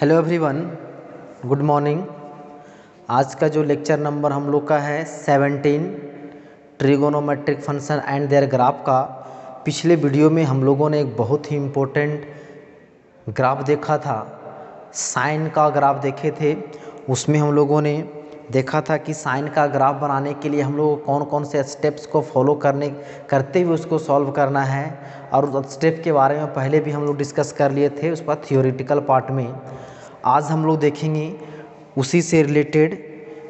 Hello everyone, good morning. आज का जो लेक्चर नंबर हम लोग का है 17 trigonometric function and their graph का। पिछले वीडियो में हम लोगों ने एक बहुत ही इम्पोर्टेंट ग्राफ देखा था, साइन का ग्राफ देखे थे। उसमें हम लोगों ने देखा था कि साइन का ग्राफ बनाने के लिए हम लोग कौन कौन से स्टेप्स को फॉलो करते हुए उसको सॉल्व करना है, और उस स्टेप के बारे में पहले भी हम लोग डिस्कस कर लिए थे उस पर थियोरेटिकल पार्ट में। आज हम लोग देखेंगे उसी से रिलेटेड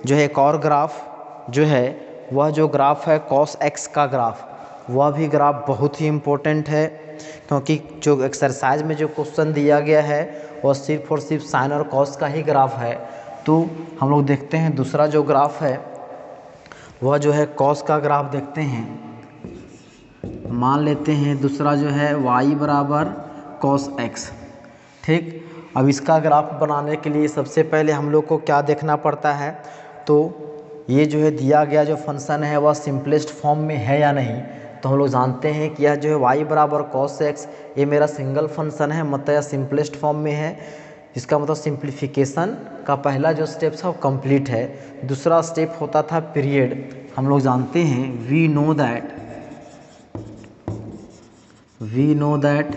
जो है एक और ग्राफ जो है, वह जो ग्राफ है कॉस एक्स का ग्राफ। वह भी ग्राफ बहुत ही इम्पोर्टेंट है, क्योंकि जो एक्सरसाइज में जो क्वेश्चन दिया गया है वह सिर्फ और सिर्फ साइन और कॉस का ही ग्राफ है। तो हम लोग देखते हैं दूसरा जो ग्राफ है वह जो है कॉस का ग्राफ देखते हैं। मान लेते हैं दूसरा जो है y बराबर कॉस एक्स। ठीक, अब इसका ग्राफ बनाने के लिए सबसे पहले हम लोग को क्या देखना पड़ता है, तो ये जो है दिया गया जो फंक्शन है वह सिंपलेस्ट फॉर्म में है या नहीं। तो हम लोग जानते हैं कि यह जो है y बराबर कॉस एक्स, ये मेरा सिंगल फंक्शन है, मतलब यह सिंपलेस्ट फॉर्म में है। इसका मतलब सिंप्लीफिकेशन का पहला जो स्टेप था वो कंप्लीट है। दूसरा स्टेप होता था पीरियड। हम लोग जानते हैं we know that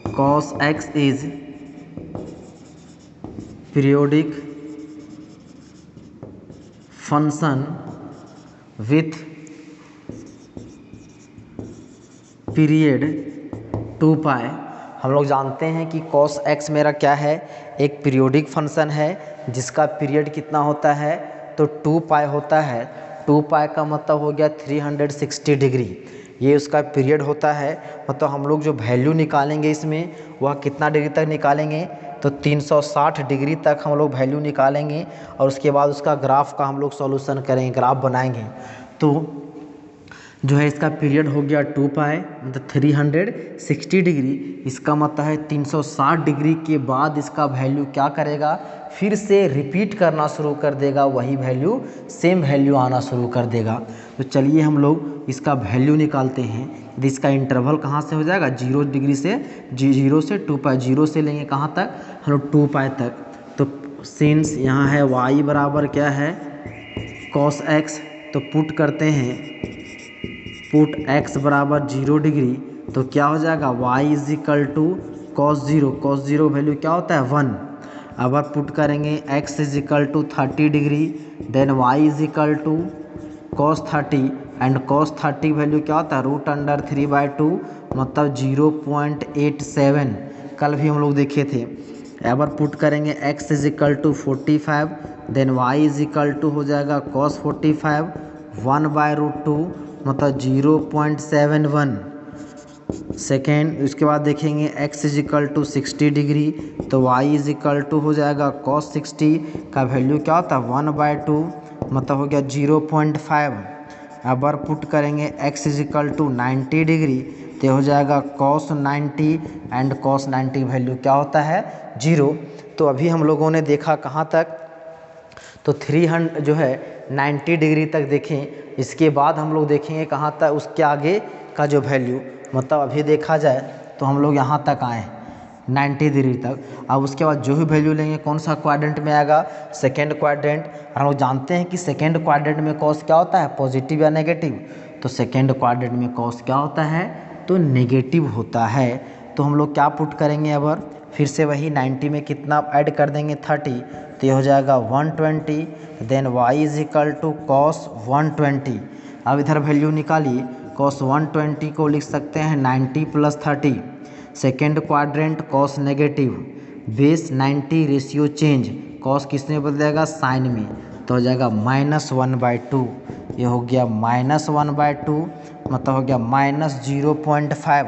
cos x is periodic function with period 2 pi. हम लोग जानते हैं कि cos x मेरा क्या है, एक पीरियोडिक फंक्शन है जिसका पीरियड कितना होता है, तो 2 पाई होता है। 2 पाई का मतलब हो गया 360 डिग्री, ये उसका पीरियड होता है। मतलब हम लोग जो वैल्यू निकालेंगे इसमें वह कितना डिग्री तक निकालेंगे, तो 360 डिग्री तक हम लोग वैल्यू निकालेंगे, और उसके बाद उसका ग्राफ का हम लोग सॉल्यूशन करेंगे, ग्राफ बनाएंगे। तो जो है इसका पीरियड हो गया 2 पाई मतलब 360 डिग्री। इसका मतलब है 360 डिग्री के बाद इसका वैल्यू क्या करेगा, फिर से रिपीट करना शुरू कर देगा, वही वैल्यू सेम वैल्यू आना शुरू कर देगा। तो चलिए हम लोग इसका वैल्यू निकालते हैं। यदि इसका इंटरवल कहाँ से हो जाएगा, 0 डिग्री से 0 से 2 पाई, 0 से लेंगे कहाँ तक, हम लोग 2 पाई तक। तो सिंस यहाँ है y बराबर क्या है cos x, तो पुट करते हैं, पुट x बराबर 0 डिग्री, तो क्या हो जाएगा y is equal to cos 0 value क्या होता है 1। अब पुट करेंगे x is equal to 30 degree, then y is equal to cos 30, and cos 30 value क्या होता है √3/2 मतलब 0.87। कल भी हम लोग देखे थे। अब पुट करेंगे x is equal to 45, then y is equal to हो जाएगा कॉस 45 1/√2 मतलब 0.71 सेकेंड। उसके बाद देखेंगे x is equal to 60 degree, तो y इज इक्वल टू हो जाएगा cos 60 का वैल्यू क्या होता है 1/2 मतलब हो गया 0.5। अब पुट करेंगे x is equal to 90 degree, तो हो जाएगा cos 90, एंड cos 90 वैल्यू क्या होता है 0। तो अभी हम लोगों ने देखा कहाँ तक, तो 300 जो है 90 डिग्री तक देखें। इसके बाद हम लोग देखेंगे कहाँ तक, उसके आगे का जो वैल्यू, मतलब अभी देखा जाए तो हम लोग यहाँ तक आए 90 डिग्री तक। अब उसके बाद जो भी वैल्यू लेंगे कौन सा क्वाड्रेंट में आएगा, सेकेंड क्वाड्रेंट। हम लोग जानते हैं कि सेकेंड क्वाड्रेंट में कॉस क्या होता है, पॉजिटिव या नेगेटिव। तो सेकेंड क्वाड्रेंट में कॉस क्या होता है, तो नेगेटिव होता है। तो हम लोग क्या पुट करेंगे, अब फिर से वही 90 में कितना ऐड कर देंगे 30, तो ये हो जाएगा 120, then y is equal to cos 120। अब इधर वैल्यू निकालिए, कॉस 120 को लिख सकते हैं 90 + 30, second quadrant cos negative, base 90 ratio change, cos किस में बदलेगा साइन में, तो हो जाएगा -1/2। ये हो गया -1/2 मतलब हो गया -0.5।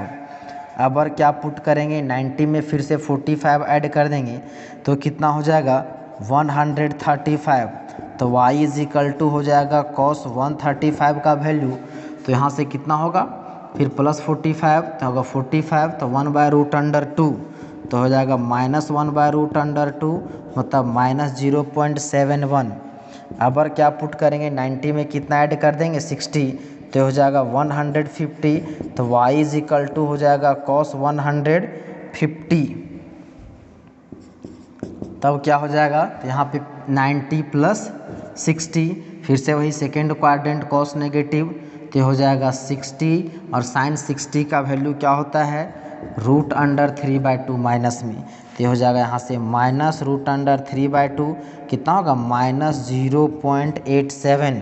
अब क्या पुट करेंगे 90 में फिर से 45 ऐड कर देंगे, तो कितना हो जाएगा 135। तो y इज इक्वल टू हो जाएगा cos 135 का वैल्यू, तो यहाँ से कितना होगा फिर +45, तो होगा 45, तो 1/√2, तो हो जाएगा -1/√2 मतलब -0.71। अब क्या पुट करेंगे 90 में कितना ऐड कर देंगे 60, तो हो जाएगा 150, तो y इज इक्वल टू हो जाएगा cos 150। तब क्या हो जाएगा, तो यहाँ पे 90 प्लस 60, फिर से वही सेकेंड क्वाड्रेंट कॉस नेगेटिव, तो हो जाएगा 60 और साइन 60 का वैल्यू क्या होता है, √3/2 माइनस में, तो हो जाएगा यहाँ से माइनस √3/2 कितना होगा -0.87।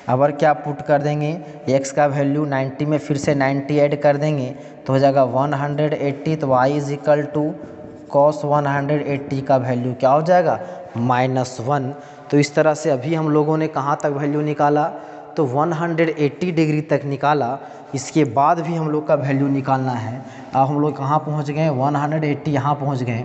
अगर क्या पुट कर देंगे x का वैल्यू 90 में फिर से 90 ऐड कर देंगे तो हो जाएगा 180, तो y is equal to cos 180 का वैल्यू क्या हो जाएगा -1। तो इस तरह से अभी हम लोगों ने कहाँ तक वैल्यू निकाला, तो 180 डिग्री तक निकाला। इसके बाद भी हम लोग का वैल्यू निकालना है। अब हम लोग कहाँ पहुँच गए, 180 यहाँ पहुँच गए।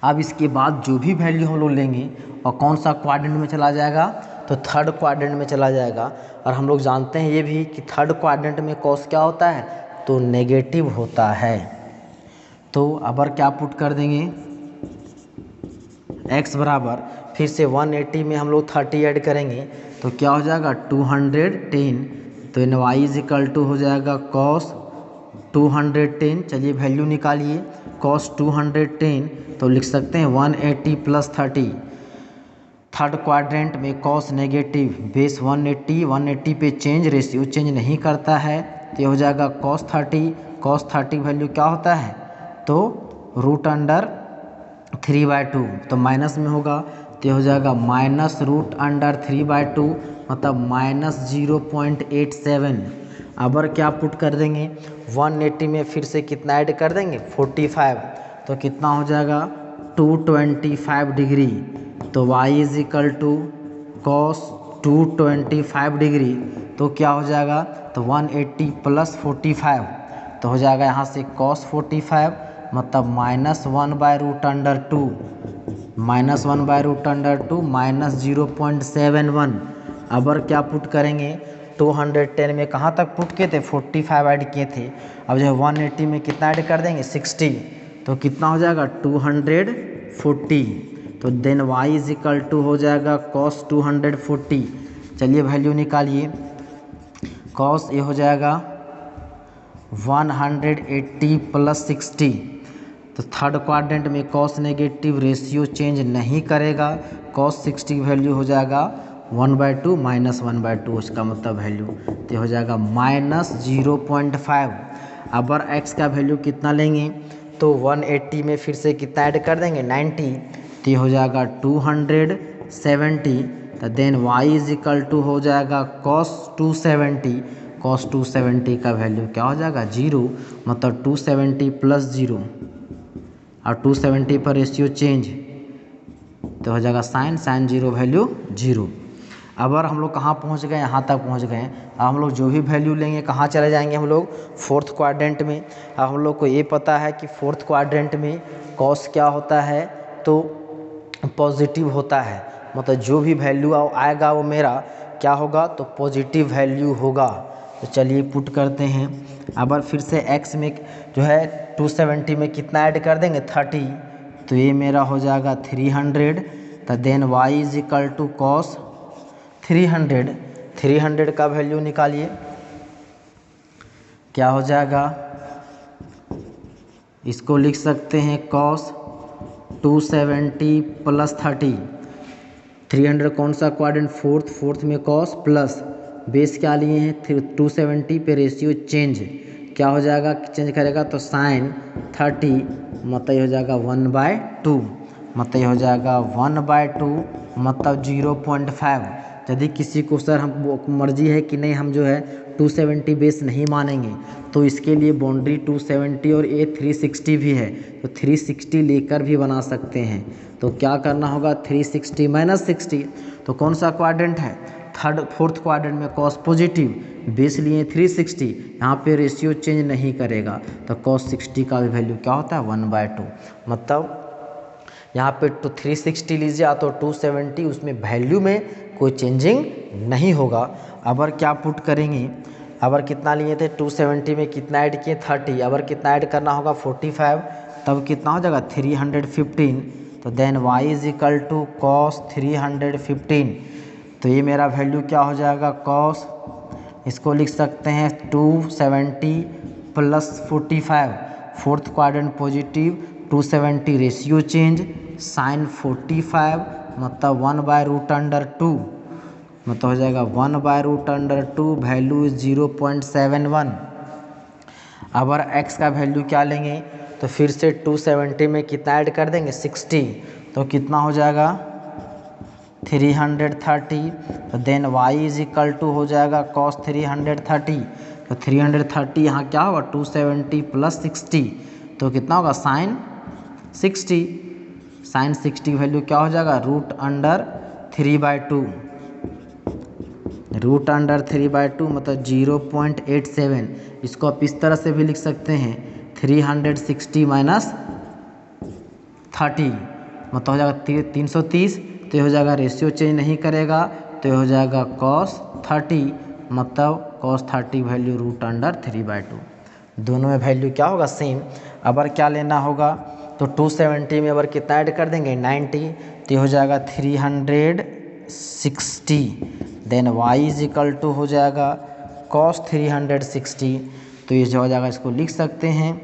अब इसके बाद जो भी वैल्यू हम लोग लेंगे और कौन सा क्वाड्रेंट में चला जाएगा, तो थर्ड क्वाड्रेंट में चला जाएगा। और हम लोग जानते हैं ये भी कि थर्ड क्वाड्रेंट में कॉस क्या होता है, तो नेगेटिव होता है। तो अबर क्या पुट कर देंगे, x बराबर फिर से 180 में हम लोग 30 ऐड करेंगे तो क्या हो जाएगा 210, तो y इज इक्वल टू हो जाएगा cos 210। चलिए वैल्यू निकालिए, cos 210 तो लिख सकते हैं 180 प्लस 30। थर्ड क्वाड्रेंट में cos नेगेटिव बेस 180 पे चेंज, रेशियो चेंज नहीं करता है, तो ये हो जाएगा cos 30 वैल्यू क्या होता है, तो √3/2, तो माइनस में होगा, तो हो जाएगा -√3/2 मतलब -0.87। अबर क्या पुट कर देंगे, 180 में फिर से कितना ऐड कर देंगे 45, तो कितना हो जाएगा 225 डिग्री। तो y is equal to cos 225 degree, तो क्या हो जाएगा, तो 180 प्लस 45, तो हो जाएगा यहाँ से cos 45 मतलब -1/√2 -1/√2 अबर क्या पुट करेंगे, 210 में कहाँ तक पुट किए थे 45 ऐड किए थे। अब जो है 180 में कितना ऐड कर देंगे 60, तो कितना हो जाएगा 240, तो then y is equal to हो जाएगा cos 240। चलिए वैल्यू निकालिए, cos ये हो जाएगा 180 प्लस 60, तो थर्ड क्वाड्रेंट में cos नेगेटिव रेशियो चेंज नहीं करेगा, cos 60 वैल्यू हो जाएगा 1/2 -1/2, उसका मतलब वैल्यू तो हो जाएगा -0.5। अबर x का वैल्यू कितना लेंगे, तो 180 में फिर से कितना ऐड कर देंगे 90, तो हो जाएगा 270, तो then y is equal to हो जाएगा cos 270 का वैल्यू क्या हो जाएगा 0, मतलब 270 प्लस 0 और 270 पर रेशियो चेंज, तो हो जाएगा साइन 0 वैल्यू 0। अब और हम लोग कहाँ पहुँच गए, यहाँ तक पहुँच गए। अब हम लोग जो भी वैल्यू लेंगे कहाँ चले जाएंगे, हम लोग फोर्थ क्वाड्रेंट में। अब हम लोग को ये पता है कि फोर्थ क्वाड्रेंट में कॉस क्या होता है, तो पॉजिटिव होता है, मतलब जो भी वैल्यू आएगा वो मेरा क्या होगा, तो पॉजिटिव वैल्यू होगा। तो चलिए पुट करते हैं। अब फिर से x में जो है 270 में कितना ऐड कर देंगे 30, तो ये मेरा हो जाएगा 300, तो then y is equal to cos 300 का वैल्यू निकालिए, क्या हो जाएगा, इसको लिख सकते हैं cos 270 प्लस 30। 300 कौन सा क्वाड्रेंट, फोर्थ में cos प्लस बेस क्या लिए हैं 270 पे रेशियो चेंज, क्या हो जाएगा चेंज करेगा तो साइन 30 मतलब ये हो जाएगा 1/2, मतलब ये हो जाएगा 1/2 मतलब 0.5। यदि किसी को सर हम मर्जी है कि नहीं हम जो है 270 बेस नहीं मानेंगे, तो इसके लिए बाउंड्री 270 और ये 360 भी है, तो 360 लेकर भी बना सकते हैं। तो क्या करना होगा 360 माइनस 60, तो कौन सा क्वाड्रेंट है, फोर्थ क्वाड्रेंट में cos पॉजिटिव, बेस लिए 360, यहाँ पे रेशियो चेंज नहीं करेगा, तो cos 60 का भी वैल्यू क्या होता है 1/2, मतलब यहाँ पे 360 लीजिए या तो 270, उसमें वैल्यू में कोई चेंजिंग नहीं होगा। अबर क्या पुट करेंगे, अबर कितना लिए थे 270 में कितना ऐड किए 30, अबर कितना ऐड करना होगा 45, तब कितना हो जाएगा 315, तो then y is equal to cos 315, तो ये मेरा वैल्यू क्या हो जाएगा cos, इसको लिख सकते हैं 270 plus 45, fourth quadrant positive 270 ratio change sine 45 मतलब 1/√2 मतलब हो जाएगा 1/√2 वैल्यू इज 0.71। अगर x का वैल्यू क्या लेंगे तो फिर से 270 में कितना ऐड कर देंगे 60, तो कितना हो जाएगा 330। तो then y is equal to हो जाएगा cos 330। तो 330 यहाँ क्या होगा 270 प्लस 60 तो कितना होगा साइन 60। साइन 60 की वैल्यू क्या हो जाएगा √3/2। √3/2 मतलब 0.87। इसको आप इस तरह से भी लिख सकते हैं 360 माइनस 30 मतलब हो जाएगा 330। तो ये हो जाएगा रेशियो चेंज नहीं करेगा तो ये हो जाएगा cos 30 मतलब cos 30 वैल्यू √3/2। दोनों में वैल्यू क्या होगा सेम। अगर क्या लेना होगा तो 270 में अगर कितना ऐड कर देंगे 90 तो ये हो जाएगा 360। Then y is equal to हो जाएगा cos 360। तो ये जो हो जाएगा इसको लिख सकते हैं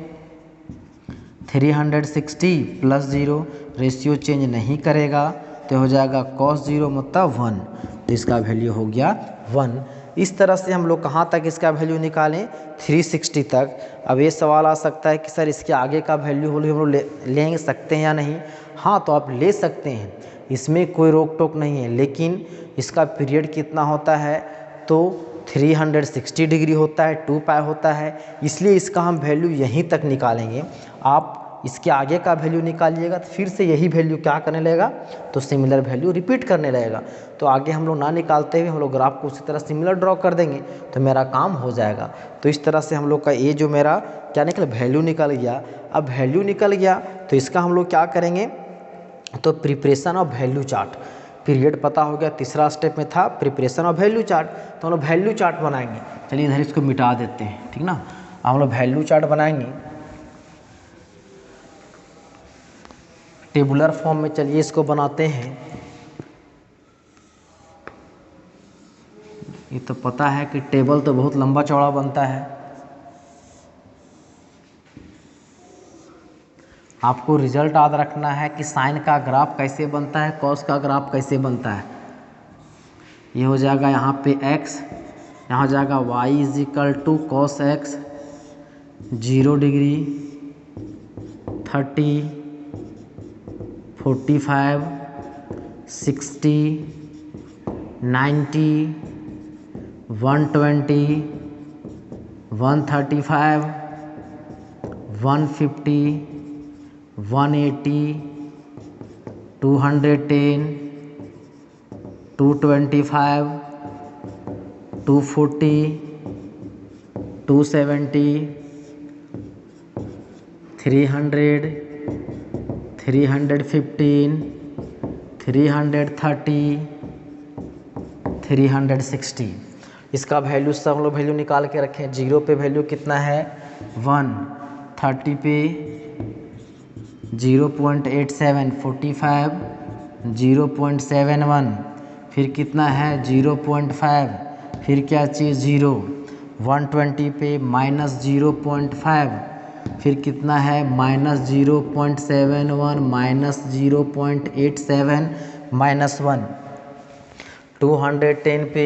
360 प्लस 0 रेशियो चेंज नहीं करेगा तो हो जाएगा cos 0 मतलब 1। तो इसका वैल्यू हो गया 1। इस तरह से हम लोग कहाँ तक इसका वैल्यू निकालें 360 तक। अब ये सवाल आ सकता है कि सर इसके आगे का वैल्यू हम लोग ले सकते हैं या नहीं। हाँ तो आप ले सकते हैं, इसमें कोई रोक टोक नहीं है, लेकिन इसका पीरियड कितना होता है तो 360 डिग्री होता है, 2π होता है, इसलिए इसका हम वैल्यू यहीं तक निकालेंगे। आप इसके आगे का वैल्यू निकालिएगा तो फिर से यही वैल्यू क्या करने लगेगा तो सिमिलर वैल्यू रिपीट करने लगेगा। तो आगे हम लोग ना निकालते हुए हम लोग ग्राफ को उसी तरह सिमिलर ड्रॉ कर देंगे तो मेरा काम हो जाएगा। तो इस तरह से हम लोग का ये जो मेरा क्या निकला वैल्यू निकल गया। अब वैल्यू निकल गया तो इसका हम लोग क्या करेंगे तो preparation of value chart. Period पता हो गया, तीसरा स्टेप में था प्रिपरेशन ऑफ वैल्यू चार्ट। तो हम लोग वैल्यू चार्ट बनाएंगे। चलिए इधर इसको मिटा देते हैं, ठीक ना। हम लोग वैल्यू चार्ट बनाएंगे टेबुलर फॉर्म में। चलिए इसको बनाते हैं। ये तो पता है कि टेबल तो बहुत लंबा चौड़ा बनता है। आपको रिजल्ट याद रखना है कि साइन का ग्राफ कैसे बनता है, कॉस का ग्राफ कैसे बनता है। ये हो जाएगा यहाँ पे x, यहाँ हो जाएगा y is equal to cos x 0 degree 30 45 60 90 120 135 150 180 210 225 240 270 300 315 330 360। इसका वैल्यू सब लोग वैल्यू निकाल के रखें। 0 पे वैल्यू कितना है 1, 30 पे 0.87, 45 0.71, फिर कितना है 0.5, फिर क्या चीज़ 0, 120 पे -0.5, फिर कितना है -0.71 -0.87 -1, 210 पे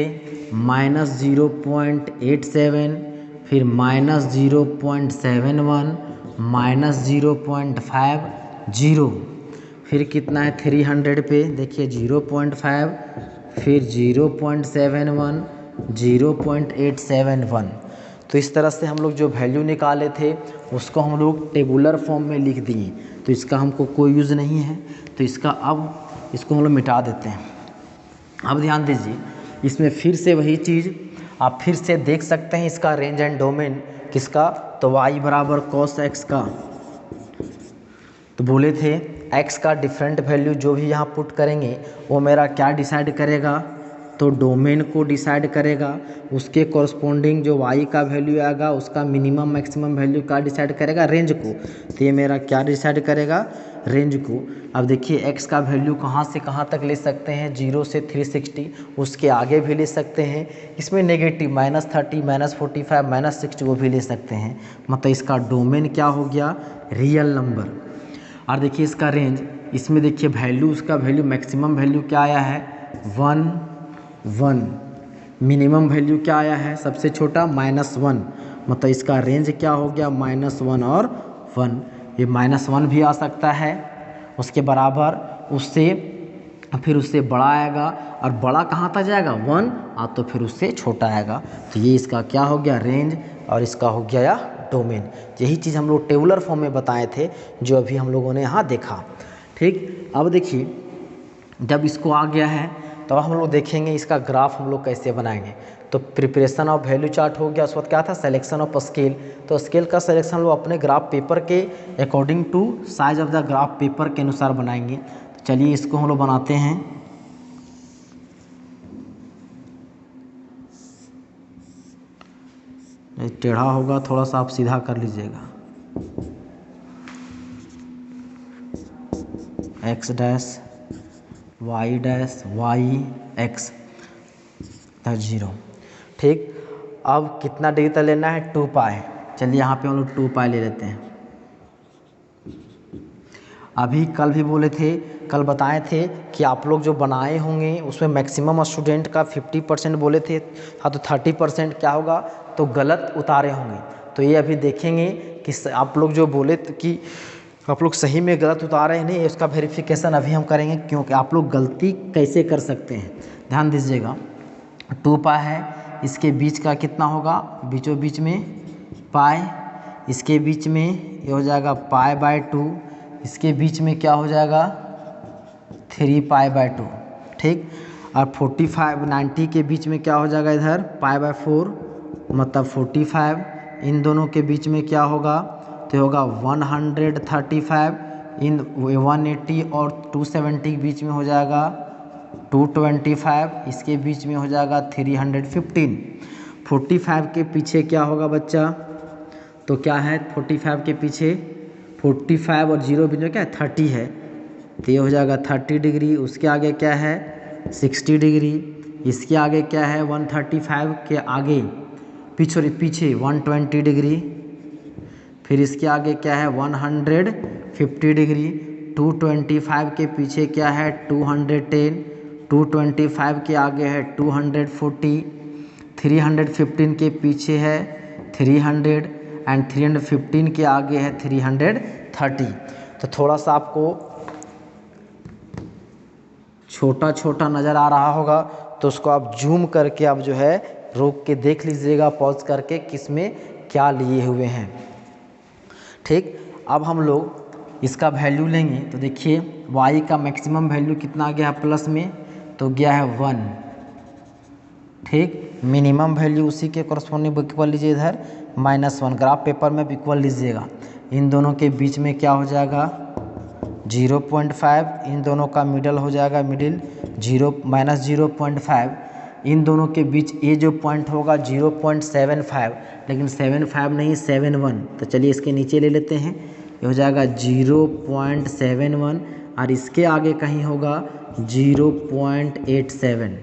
-0.87, फिर -0.71 -0.50, फिर कितना है 300 पे देखिए 0.5, फिर 0.71 0.871। तो इस तरह से हम लोग जो वैल्यू निकाले थे उसको हम लोग टेबुलर फॉर्म में लिख दिए। तो इसका हमको कोई यूज़ नहीं है, तो इसका अब इसको हम लोग मिटा देते हैं। अब ध्यान दीजिए, इसमें फिर से वही चीज़ आप फिर से देख सकते हैं। इसका रेंज एंड डोमेन किसका तो y बराबर cos x का। तो बोले थे x का डिफरेंट वैल्यू जो भी यहाँ पुट करेंगे वो मेरा क्या डिसाइड करेगा तो डोमेन को डिसाइड करेगा। उसके कॉरस्पॉन्डिंग जो y का वैल्यू आएगा उसका मिनिमम मैक्सिमम वैल्यू का डिसाइड करेगा रेंज को। तो ये मेरा क्या डिसाइड करेगा रेंज को। अब देखिए x का वैल्यू कहाँ से कहाँ तक ले सकते हैं 0 से 360, उसके आगे भी ले सकते हैं। इसमें नेगेटिव -30 -45 -60 वो भी ले सकते हैं। मतलब इसका डोमेन क्या हो गया रियल नंबर। और देखिए इसका रेंज, इसमें देखिए वैल्यू, उसका वैल्यू मैक्सिमम वैल्यू क्या आया है 1 1, मिनिमम वैल्यू क्या आया है सबसे छोटा -1, मतलब इसका रेंज क्या हो गया -1 और 1। ये -1 भी आ सकता है उसके बराबर, उससे फिर उससे बड़ा आएगा, और बड़ा कहाँ तक जाएगा 1, तो फिर उससे छोटा आएगा। तो ये इसका क्या हो गया रेंज, और इसका हो गया या डोमेन। यही चीज़ हम लोग टेबुलर फॉर्म में बताए थे जो अभी हम लोगों ने यहाँ देखा। ठीक, अब देखिए जब इसको आ गया है तो अब हम लोग देखेंगे इसका ग्राफ हम लोग कैसे बनाएंगे। तो प्रिपरेशन ऑफ वैल्यू चार्ट हो गया, उस वक्त क्या था सिलेक्शन ऑफ स्केल। तो स्केल का सिलेक्शन हम लोग अपने ग्राफ पेपर के according to size of the graph paper के अनुसार बनाएंगे। तो चलिए इसको हम लोग बनाते हैं। टेढ़ा होगा थोड़ा सा, आप सीधा कर लीजिएगा। x dash y dash y x 0। ठीक, अब कितना डिग्री तक लेना है 2 पाई। चलिए यहाँ पे हम लोग 2 पाई ले लेते हैं। अभी कल भी बोले थे, कल बताए थे कि आप लोग जो बनाए होंगे उसमें मैक्सिमम स्टूडेंट का 50% बोले थे, हाँ तो 30% क्या होगा तो गलत उतारे होंगे। तो ये अभी देखेंगे कि आप लोग जो बोले कि आप लोग सही में गलत उतारे हैं नहीं, इसका वेरिफिकेशन अभी हम करेंगे, क्योंकि आप लोग गलती कैसे कर सकते हैं ध्यान दीजिएगा। 2 पाई है, इसके बीच का कितना होगा, बीचों बीच में पाई, इसके बीच में ये हो जाएगा पाई/2, इसके बीच में क्या हो जाएगा 3 पाई/2। ठीक, और 45 90 के बीच में क्या हो जाएगा इधर पाई/4, मतलब 45। इन दोनों के बीच में क्या होगा तो होगा 135। इन 180 और 270 के बीच में हो जाएगा 225। इसके बीच में हो जाएगा 315। 45 के पीछे क्या होगा बच्चा, तो क्या है 45 के पीछे 45 और 0 बीच में क्या है 30 है, तो ये हो जाएगा 30 डिग्री। उसके आगे क्या है 60 डिग्री। इसके आगे क्या है 135 के आगे पीछे 120 डिग्री। फिर इसके आगे क्या है 150 डिग्री। 225 के पीछे क्या है 210। 225 के आगे है 240। 315 के पीछे है 300 एंड 315 के आगे है 330। तो थोड़ा सा आपको छोटा छोटा नज़र आ रहा होगा, तो उसको आप जूम करके आप जो है रोक के देख लीजिएगा पॉज करके किसमें क्या लिए हुए हैं। ठीक, अब हम लोग इसका वैल्यू लेंगे। तो देखिए y का मैक्सिमम वैल्यू कितना गया है प्लस में, तो गया है 1। ठीक, मिनिमम वैल्यू उसी के कॉरस्पॉन्डिंग इक्वल लीजिए इधर -1। ग्राफ पेपर में भी इक्वल लीजिएगा। इन दोनों के बीच में क्या हो जाएगा 0.5। इन दोनों का मिडल हो जाएगा मिडिल -0.5। इन दोनों के बीच ये जो पॉइंट होगा 0.75, लेकिन 75 नहीं 71। तो चलिए इसके नीचे ले लेते हैं, ये हो जाएगा 0.71 और इसके आगे कहीं होगा 0.87।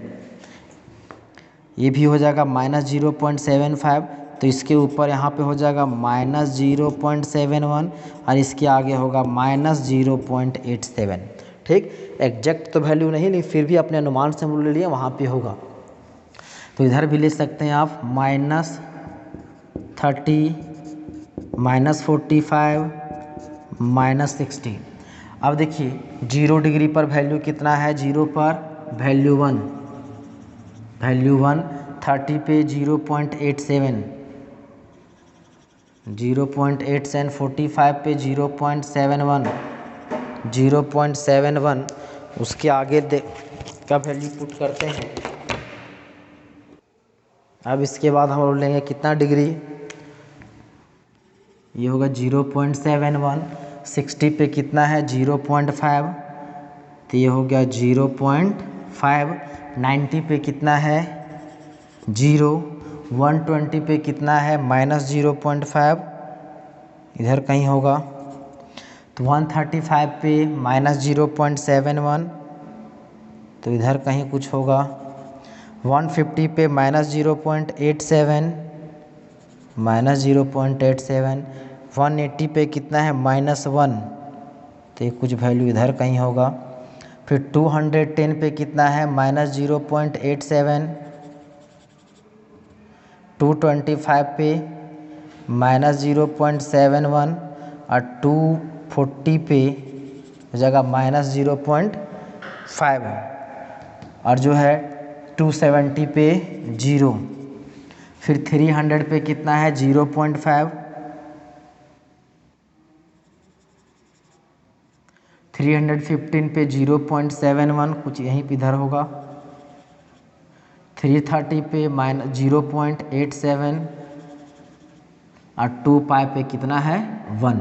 ये भी हो जाएगा -0.75। तो इसके ऊपर यहाँ पे हो जाएगा -0.71 और इसके आगे होगा -0.87। ठीक, एग्जैक्ट तो वैल्यू नहीं ली, फिर भी अपने अनुमान से हम ले लिए वहाँ पे होगा। तो इधर भी ले सकते हैं आप -30, -45, -60। अब देखिए 0 डिग्री पर वैल्यू कितना है, 0 पर वैल्यू 1, 30 पे 0.87, 0.87, 45 पे 0.71, 0.71। उसके आगे का वैल्यू पुट करते हैं। अब इसके बाद हम लोग लेंगे कितना डिग्री, ये होगा 0.71। 60 पे कितना है 0.5, तो ये हो गया 0.5। 90 पे कितना है 0। 120 पे कितना है -0.5, इधर कहीं होगा। तो 135 पे -0.71, तो इधर कहीं कुछ होगा। 150 पे -0.87, -0.87। 180 पे कितना है -1, तो ये कुछ वैल्यू इधर कहीं होगा। फिर 210 पे कितना है, -0.87, 225 पे -0.71 और 240 पे जगह -0.5 है, और जो है 270 पे 0। फिर 300 पे कितना है, 0.5, 315 पे 0.71, कुछ यहीं पे इधर होगा। 330 पे -0.87 और 25 पे कितना है, 1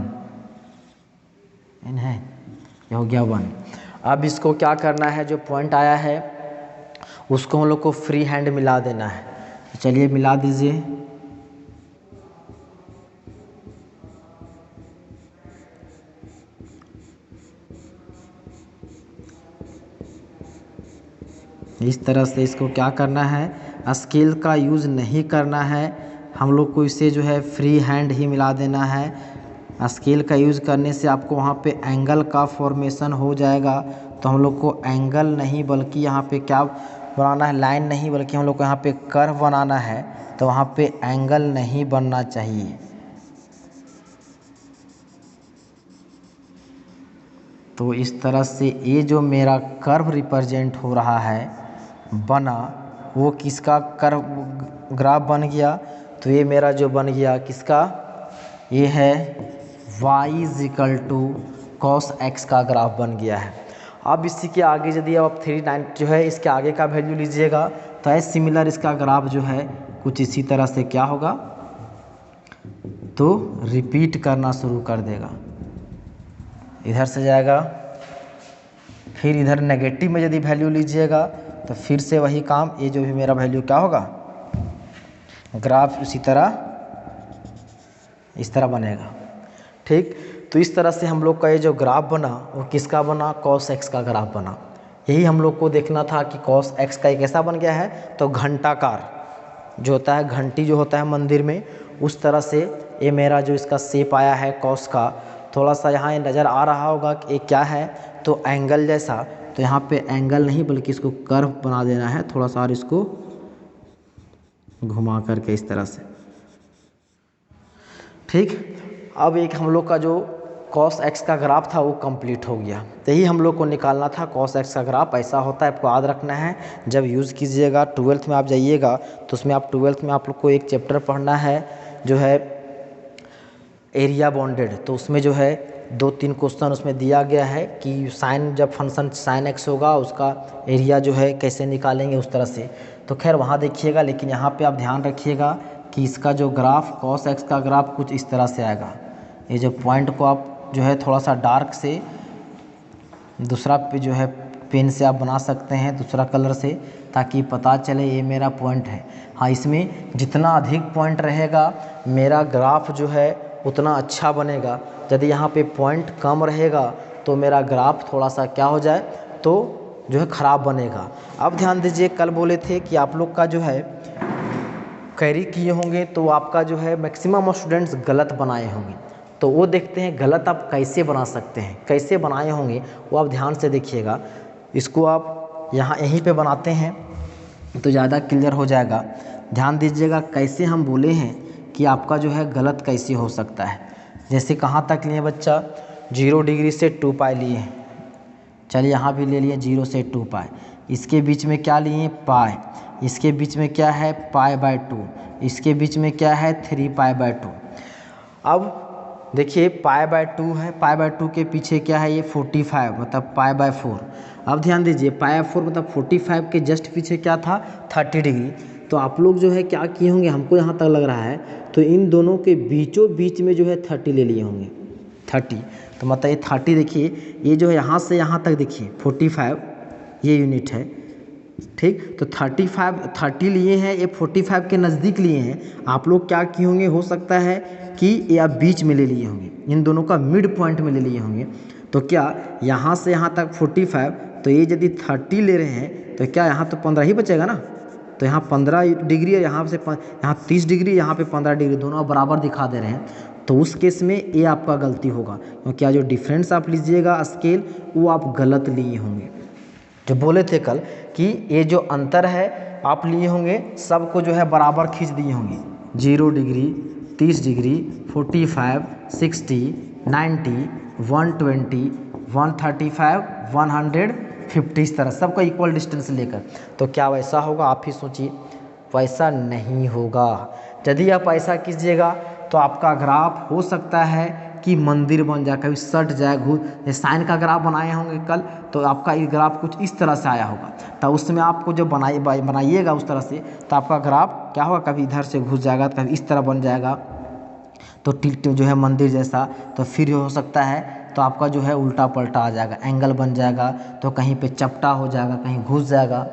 है, ये हो गया 1। अब इसको क्या करना है, जो पॉइंट आया है उसको हम लोग को फ्री हैंड मिला देना है। तो चलिए मिला दीजिए। इस तरह से इसको क्या करना है, स्केल का यूज़ नहीं करना है, हम लोग को इसे जो है फ्री हैंड ही मिला देना है। स्केल का यूज़ करने से आपको वहाँ पे एंगल का फॉर्मेशन हो जाएगा। तो हम लोग को एंगल नहीं बल्कि यहाँ पे क्या बनाना है, लाइन नहीं बल्कि हम लोग को यहाँ पे कर्व बनाना है। तो वहाँ पे एंगल नहीं बनना चाहिए। तो इस तरह से ये जो मेरा कर्व रिप्रेजेंट हो रहा है बना, वो किसका कर्व ग्राफ बन गया, तो ये मेरा जो बन गया किसका, ये है y cos x का ग्राफ बन गया है। अब इसी के आगे यदि आप 39 जो है इसके आगे का वैल्यू लीजिएगा तो है सिमिलर इसका ग्राफ जो है कुछ इसी तरह से क्या होगा, तो रिपीट करना शुरू कर देगा। इधर से जाएगा, फिर इधर नेगेटिव में यदि वैल्यू लीजिएगा तो फिर से वही काम, ये जो भी मेरा वैल्यू क्या होगा, ग्राफ उसी तरह इस तरह बनेगा। ठीक, तो इस तरह से हम लोग का ये जो ग्राफ बना वो किसका बना, cos x का ग्राफ बना। यही हम लोग को देखना था कि cos x का एक ऐसा बन गया है, तो घंटाकार जो होता है, घंटी जो होता है मंदिर में, उस तरह से ये मेरा जो इसका शेप आया है cos का, थोड़ा सा यहाँ ये नज़र आ रहा होगा कि ये क्या है, तो एंगल जैसा। तो यहाँ पे एंगल नहीं बल्कि इसको कर्व बना देना है थोड़ा सा, और इसको घुमा करके इस तरह से। ठीक, अब एक हम लोग का जो cos x का ग्राफ था वो कंप्लीट हो गया। तो यही हम लोग को निकालना था, cos x का ग्राफ ऐसा होता है, आपको याद रखना है। जब यूज़ कीजिएगा 12th में आप जाइएगा तो उसमें आप 12th में आप लोग को एक चैप्टर पढ़ना है जो है एरिया बॉन्डेड। तो उसमें जो है 2-3 क्वेश्चन उसमें दिया गया है कि साइन, जब फंक्शन साइन x होगा उसका एरिया जो है कैसे निकालेंगे उस तरह से। तो खैर वहाँ देखिएगा, लेकिन यहाँ पे आप ध्यान रखिएगा कि इसका जो ग्राफ cos x का ग्राफ कुछ इस तरह से आएगा। ये जो पॉइंट को आप जो है थोड़ा सा डार्क से दूसरा पे जो है पेन से आप बना सकते हैं दूसरा कलर से, ताकि पता चले ये मेरा पॉइंट है। हाँ, इसमें जितना अधिक पॉइंट रहेगा मेरा ग्राफ जो है उतना अच्छा बनेगा। यदि यहाँ पे पॉइंट कम रहेगा तो मेरा ग्राफ थोड़ा सा क्या हो जाए, तो जो है ख़राब बनेगा। अब ध्यान दीजिए, कल बोले थे कि आप लोग का जो है कैरी किए होंगे तो आपका जो है मैक्सिमम स्टूडेंट्स गलत बनाए होंगे। तो वो देखते हैं गलत आप कैसे बना सकते हैं, कैसे बनाए होंगे वो आप ध्यान से देखिएगा। इसको आप यहाँ यहीं पे बनाते हैं तो ज़्यादा क्लियर हो जाएगा। ध्यान दीजिएगा कैसे हम बोले हैं कि आपका जो है गलत कैसे हो सकता है। जैसे कहाँ तक लिए बच्चा, 0 डिग्री से 2 पाई लिए हैं। चलिए यहाँ भी ले लिए 0 से 2 पाई। इसके बीच में क्या लिए, पाई। इसके बीच में क्या है, π/2। इसके बीच में क्या है, 3π/2। अब देखिए π/2 है, π/2 के पीछे क्या है, ये 45 मतलब π/4। अब ध्यान दीजिए π/4 मतलब 45 के जस्ट पीछे क्या था, 30 डिग्री। तो आप लोग जो है क्या किए होंगे, हमको यहाँ तक लग रहा है तो इन दोनों के बीचों बीच में जो है 30 ले लिए होंगे, 30। तो मतलब ये 30 देखिए, ये जो है यहाँ से यहाँ तक देखिए 45 ये यूनिट है। ठीक, तो 30 लिए हैं, ये 45 के नज़दीक लिए हैं। आप लोग क्या किए होंगे, हो सकता है कि ये आप बीच में ले लिए होंगे, इन दोनों का मिड पॉइंट में ले लिए होंगे। तो क्या यहाँ से यहाँ तक 45, तो ये यदि 30 ले रहे हैं तो क्या यहाँ तो 15 ही बचेगा ना। तो यहाँ 15 डिग्री है, यहाँ से यहाँ 30 डिग्री, यहाँ पे 15 डिग्री, दोनों बराबर दिखा दे रहे हैं। तो उस केस में ये आपका गलती होगा, क्योंकि जो डिफरेंस आप लीजिएगा स्केल वो आप गलत लिए होंगे। जो बोले थे कल कि ये जो अंतर है आप लिए होंगे सबको जो है बराबर खींच दिए होंगे, 0 डिग्री, 30 डिग्री, 45, 60, 90, 120, 135, 150, इस तरह सबका इक्वल डिस्टेंस लेकर। तो क्या वैसा होगा? आप ही सोचिए, वैसा नहीं होगा। यदि आप ऐसा कीजिएगा तो आपका ग्राफ हो सकता है कि मंदिर बन जाए, कभी सट जाए, घूस। साइन का ग्राफ बनाए होंगे कल, तो आपका ये ग्राफ कुछ इस तरह से आया होगा, तो उसमें आपको जो बनाइएगा उस तरह से, तो आपका ग्राफ क्या होगा, कभी इधर से घुस जाएगा, कभी इस तरह बन जाएगा, तो टिल्ट जो है मंदिर जैसा। तो फिर हो सकता है तो आपका जो है उल्टा पलटा आ जाएगा, एंगल बन जाएगा, तो कहीं पे चपटा हो जाएगा, कहीं घुस जाएगा,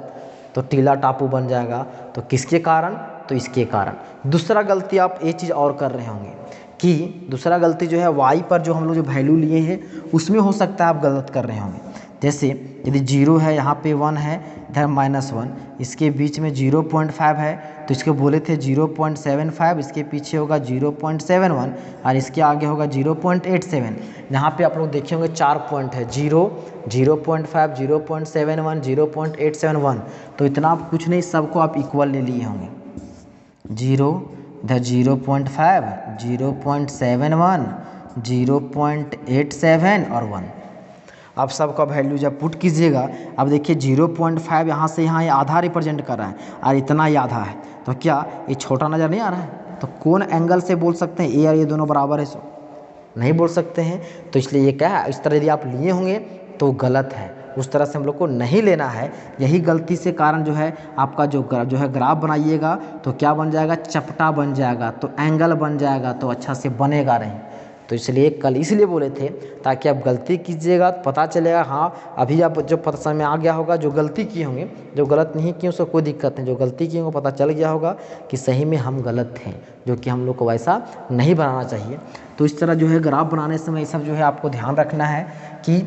तो टीला टापू बन जाएगा। तो किसके कारण? तो इसके कारण। दूसरा गलती आप ये चीज़ और कर रहे होंगे कि दूसरा गलती जो है वाई पर जो हम लोग जो वैल्यू लिए हैं उसमें हो सकता है आप गलत कर रहे होंगे। जैसे यदि 0 है, यहाँ पे 1 है, इधर -1, इसके बीच में 0.5 है, तो इसको बोले थे 0.75, इसके पीछे होगा 0.71 और इसके आगे होगा 0.87। यहाँ पे आप लोग देखे होंगे 4 पॉइंट है, 0, 0.5, 0.71, 0.871। तो इतना आप कुछ नहीं, सबको आप इक्वल ले लिए होंगे। 0, इधर 0.5, 0.71, 0.87 और 1। आप सबका वैल्यू जब पुट कीजिएगा, अब देखिए 0.5 यहाँ से यहाँ ये आधा रिप्रेजेंट कर रहा है और इतना ही आधा है, तो क्या ये छोटा नज़र नहीं आ रहा है? तो कौन एंगल से बोल सकते हैं ये और ये दोनों बराबर है? सो नहीं बोल सकते हैं। तो इसलिए ये क्या है, इस तरह यदि आप लिए होंगे तो गलत है, उस तरह से हम लोग को नहीं लेना है। यही गलती से कारण जो है आपका जो है ग्राफ बनाइएगा तो क्या बन जाएगा, चपटा बन जाएगा, तो एंगल बन जाएगा, तो अच्छा से बनेगा नहीं। तो इसलिए कल इसलिए बोले थे ताकि आप गलती कीजिएगा तो पता चलेगा, हाँ अभी आप जो पता समझ में आ गया होगा, जो गलती किए होंगे, जो गलत नहीं किए उसको कोई दिक्कत नहीं, जो गलती किए होंगे पता चल गया होगा कि सही में हम गलत थे, जो कि हम लोग को वैसा नहीं बनाना चाहिए। तो इस तरह जो है ग्राफ बनाने समय ये सब जो है आपको ध्यान रखना है कि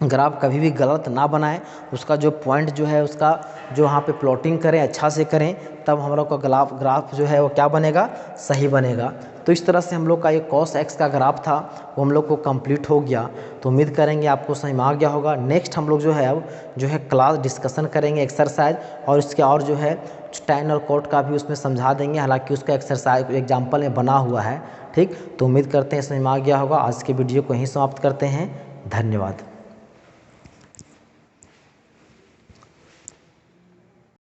ग्राफ कभी भी गलत ना बनाएं, उसका जो पॉइंट जो है उसका जो वहाँ पे प्लॉटिंग करें, अच्छा से करें, तब हम लोग का ग्राफ जो है वो क्या बनेगा, सही बनेगा। तो इस तरह से हम लोग का ये cos x का ग्राफ था वो हम लोग को कंप्लीट हो गया। तो उम्मीद करेंगे आपको समझ में आ गया होगा। नेक्स्ट हम लोग जो है अब जो है क्लास डिस्कशन करेंगे एक्सरसाइज, और इसके और जो है tan और cot का भी उसमें समझा देंगे, हालांकि उसका एक्सरसाइज एग्जाम्पल में बना हुआ है। ठीक, तो उम्मीद करते हैं समझ में आ गया होगा। आज के वीडियो को यहीं समाप्त करते हैं। धन्यवाद।